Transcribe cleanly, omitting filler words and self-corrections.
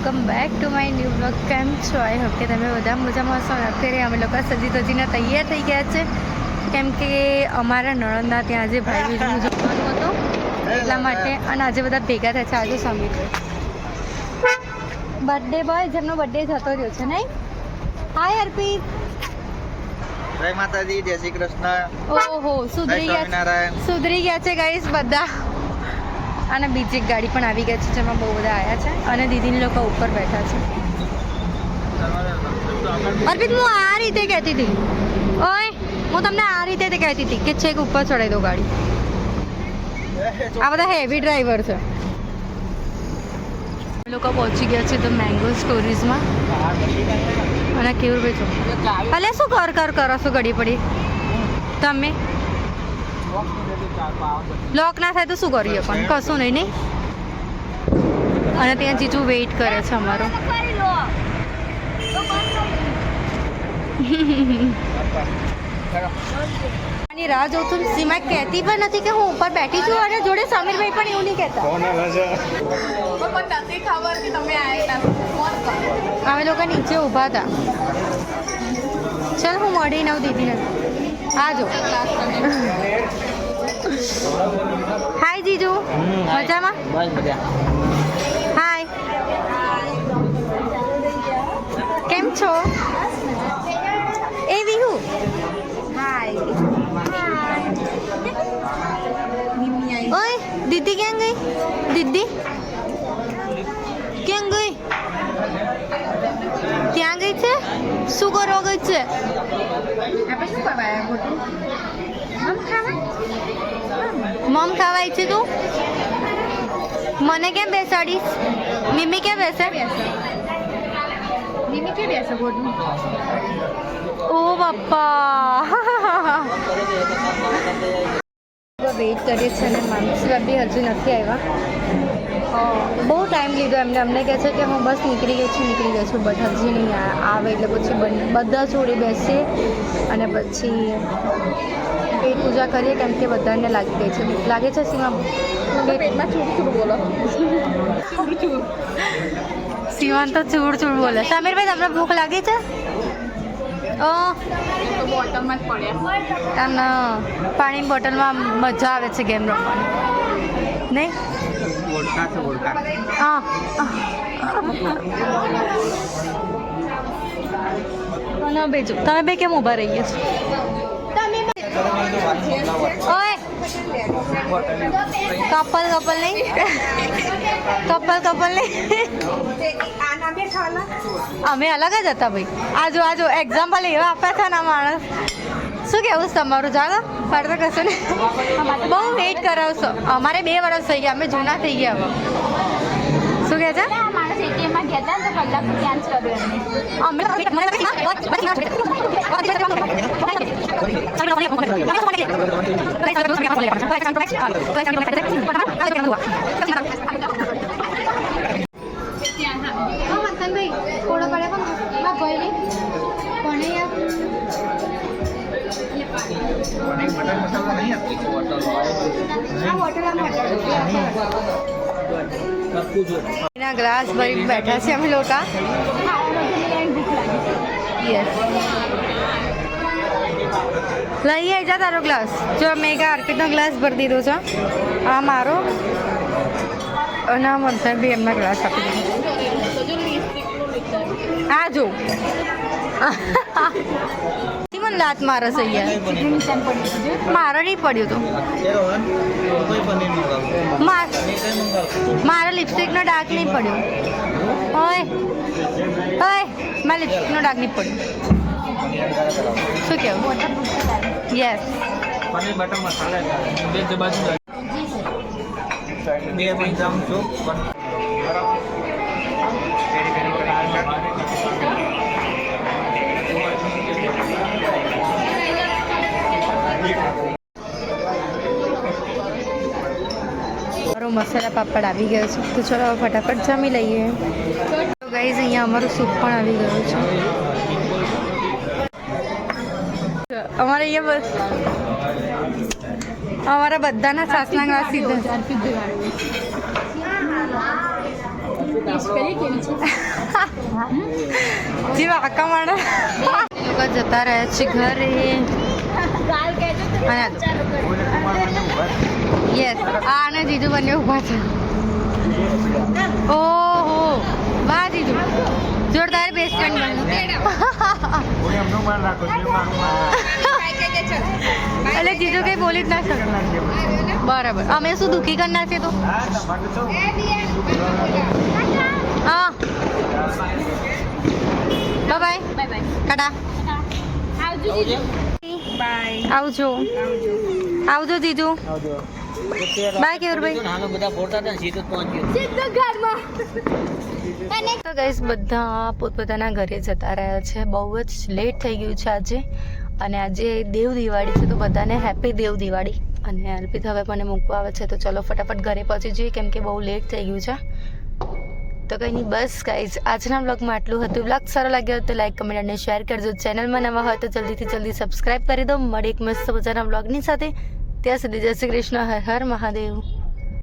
Welcome back to my new blog. કેમ છો? I hope કે તમે બધા મજામાં હશો. અત્યારે અમે લોકો સજીને તૈયાર થઈ ગયા છે, કેમ કે અમારા નણંદના ત્યાં આજે ભાઈ બીજનું જમવાનું હતું એટલા માટે. અને આજે બધા ભેગા થયા છે. આજે સમીર બર્થડે બોય જેમનો બર્થડે જતો રહ્યો છે નહીં. હાય અર્પિત. જય માતાજી, જય શ્રી કૃષ્ણ. ઓહો, સુધરી ગયા છે ગાઈસ બધા. અને બીજી એક ગાડી પણ આવી ગઈ છે જેમાં બહુ બધા આવ્યા છે અને દીદીની લોકો ઉપર બેઠા છે. અર્પિત, હું આ રીતે કહેતી હતી, ઓય હું તમને આ રીતે કહેતી હતી કે છેક ઉપર ચડાવી દો ગાડી. આ બધા હેવી ડ્રાઈવર છે. લોકો પહોંચી ગયા છે તો મેંગો સ્ટોરીઝમાં. અને કેવું ભાઈ છો અલે શું કર કરો છો ઘડી પડી તમે? લોક ના થાય તો શું કરીએ, પણ કશું નહીં નહીં. અને ત્યાં જીજુ વેઇટ કરે છે અમારો. રાહ જોઉં છું. સીમા કહેતી પણ નથી કે હું ઉપર બેઠી છું અને જોડે સમીરભાઈ પણ એવું નહીં કહેતા. અમે લોકો નીચે ઊભા હતા. ચાલ હું મળી નવ દીદીને. હા જો. હાય જીજુ, મજામાં? હાય, કેમ છો? એ વિહુ. હાય. ઓય દીદી ક્યાં ગઈ? દીદી ક્યાં ગઈ? ત્યાં ગઈ છે. શું કરવા ગઈ છે? મમ ખાવાય છે તું? મને કેમ બેસાડીશ? મિમી ક્યાં બેસે? મિમી ક્યાં બેસે? ઓ બાપા. વેઇટ કરીએ છીએ અને માનસી બી હજુ નથી આવ્યા. બહુ ટાઈમ લીધો એમને. અમને કહે છે કે હું બસ નીકળી ગઈ છું. બટ હજી નહીં આવે. એટલે પછી બધા જોડે બેસીએ અને પછી પેટ પૂજા કરીએ, કેમ કે બધાને લાગી ગઈ છે. લાગે છે સીમા પેટમાં ચૂડ બોલો. સીમા તો ચૂડ બોલે. સમીરભાઈ તમને ભૂખ લાગી છે? બોટલમાં જ પડ્યા. અને પાણીની બોટલમાં મજા આવે છે ગેમ રમવાની, નહીં? હા. અને બીજું તમે બે કેમ ઊભા રહીએ છો? ઓય કપલ નહીં. કપલ નહીં. અમે અલગ જ હતા ભાઈ. આજો એક્ઝામ્પલ એવા આપ્યા હતા ને માણસ. શું કહેવું છે તમારું? જાગો ફરતો કશું ને. બહુ વેઇટ કરાવશો. અમારે 2 વર્ષ થઈ ગયા. અમે જૂના થઈ ગયા હવે. શું કહે છે? એના ગ્લાસ ભરી બેઠા છે અમે લોકો. યસ, લઈ આવી જા તારો ગ્લાસ. જો મેં અર્પિતનો ગ્લાસ ભરી દીધો છે. આ મારો અને આ મંથન બી એમના ગ્લાસ આપી દીધો. આ જો મને દાંત મારે છે યાર. મારે નહીં પડ્યું તું. મારા લિપસ્ટિકનો ડાર્ક નહીં પડ્યો. ઓય મારા લિપસ્ટિકનો ડાર્ક નહીં પડ્યો. શું કહેવું? યસ. મસાલા પાપડ આવી ગયો છે. તો ચલો ફટાફટ જમી લઈએ. તો ગાઈઝ અહીંયા અમારું સૂપ પણ આવી ગયું છે. અમારે અહીંયા અમારા બધાના સાસના ગ્લાસ સીધા જેવા આકા માણે લોકો જતા રહ્યા છે ઘરે. યસ આને જીજુ બંને ઊભા છે. ઓહો વાહ જીજુ જોરદાર બેસ્ટ ફ્રેન્ડ એટલે જીજુ કઈ બોલી જ ના શકે. બરાબર અમે શું દુઃખી કરી નાખીએ તો હા બાય બાય ટાટા આવજો આવજો જીજુ બાય કેવરભાઈ. તો ગાઈસ બધા પોતપોતાના ઘરે જતા રહ્યા છે. બહુ જ લેટ થઈ ગયું છે આજે અને આજે દેવ દિવાળી છે તો બધાને હેપી દેવ દિવાળી. અને અલ્પિત હવે મને મૂકવા આવે છે તો ચલો ફટાફટ ઘરે પહોંચી જઈએ કેમ કે બહુ લેટ થઈ ગયું છે. તો કંઈ નહીં બસ ગાઈઝ આજના બ્લોગમાં આટલું હતું. બ્લોગ સારો લાગ્યો હોય તો લાઈક કમેન્ટ અને શેર કરજો. ચેનલમાં નવા હોય તો જલ્દી સબસ્ક્રાઈબ કરી દો. મળે એક મસ્ત મજાના બ્લોગની સાથે. ત્યાં સુધી જય શ્રી કૃષ્ણ. હર હર મહાદેવ.